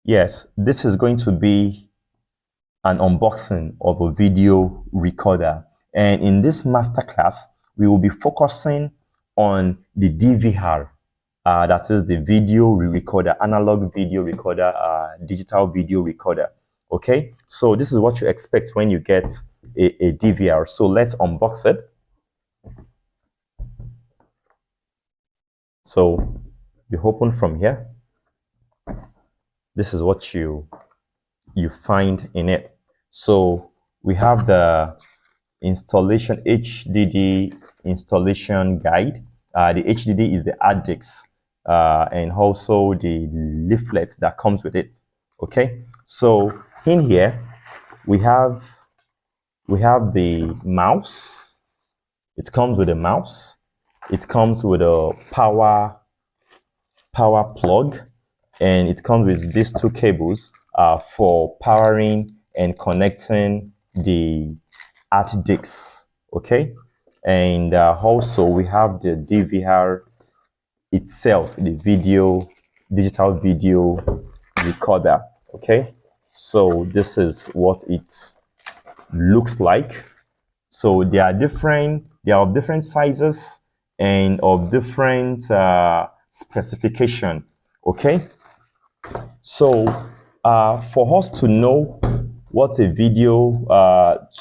Yes, this is going to be an unboxing of a video recorder. And in this masterclass, we will be focusing on the DVR, that is the video recorder, analog video recorder, digital video recorder. Okay, so this is what you expect when you get a DVR. So let's unbox it. So you open from here. This is what you find in it. So we have the installation HDD installation guide. The HDD is the hard disk, and also the leaflet that comes with it. Okay, so in here we have the mouse. It comes with a mouse. It comes with a power plug, and it comes with these two cables for powering and connecting the hard disks. Okay, and also we have the DVR itself, the digital video recorder. Okay, so this is what it looks like. So they are of different sizes and of different specification. Okay, so for us to know what a video,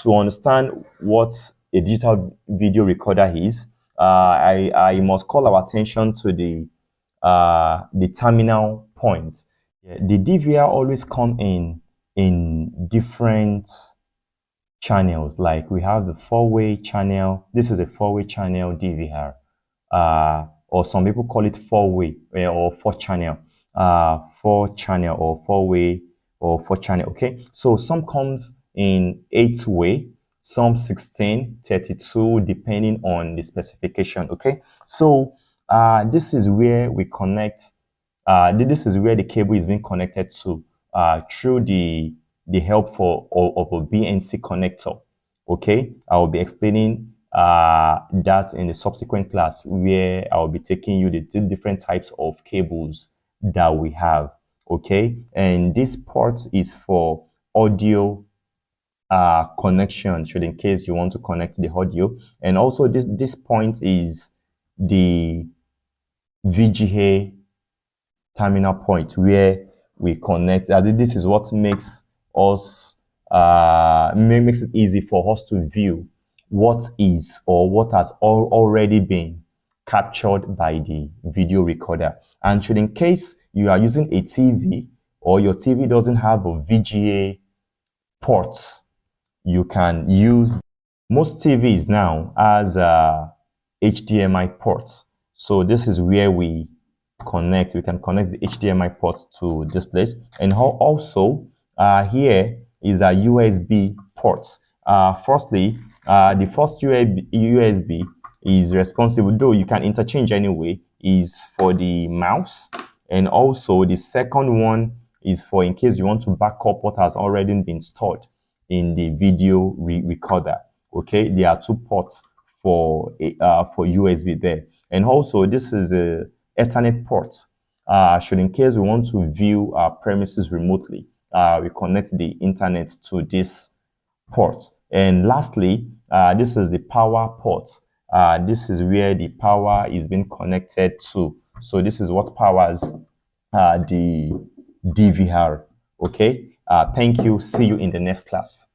to understand what a digital video recorder is, I must call our attention to the terminal point. Yeah, the DVR always come in different channels. Like we have the four-way channel. This is a four-way channel DVR, or some people call it four-way or four-channel, four-channel or four-way or four-channel. Okay, so some comes in 8-way, some 16, 32, depending on the specification. Okay, so this is where we connect. This is where the cable is being connected to through the help of a BNC connector. Okay, I will be explaining that in the subsequent class, where I will be taking you the different types of cables that we have. Okay, and this port is for audio connection, should in case you want to connect the audio, and also this point is the VGA terminal point where we connect. This is what makes us makes it easy for us to view what is or what has already been captured by the video recorder. And should in case you are using a TV or your TV doesn't have a VGA port, you can use, most TVs now as HDMI ports. So this is where we can connect the HDMI port to this place. And also here is a USB port. Firstly, the first USB is responsible, though you can interchange anyway, is for the mouse, and also the second one is for in case you want to back up what has already been stored in the video recorder. Okay, there are two ports for USB there, and also this is a Ethernet port. Should in case we want to view our premises remotely, we connect the internet to this port. And lastly, this is the power port. This is where the power is being connected to. So this is what powers the DVR. Okay. Thank you. See you in the next class.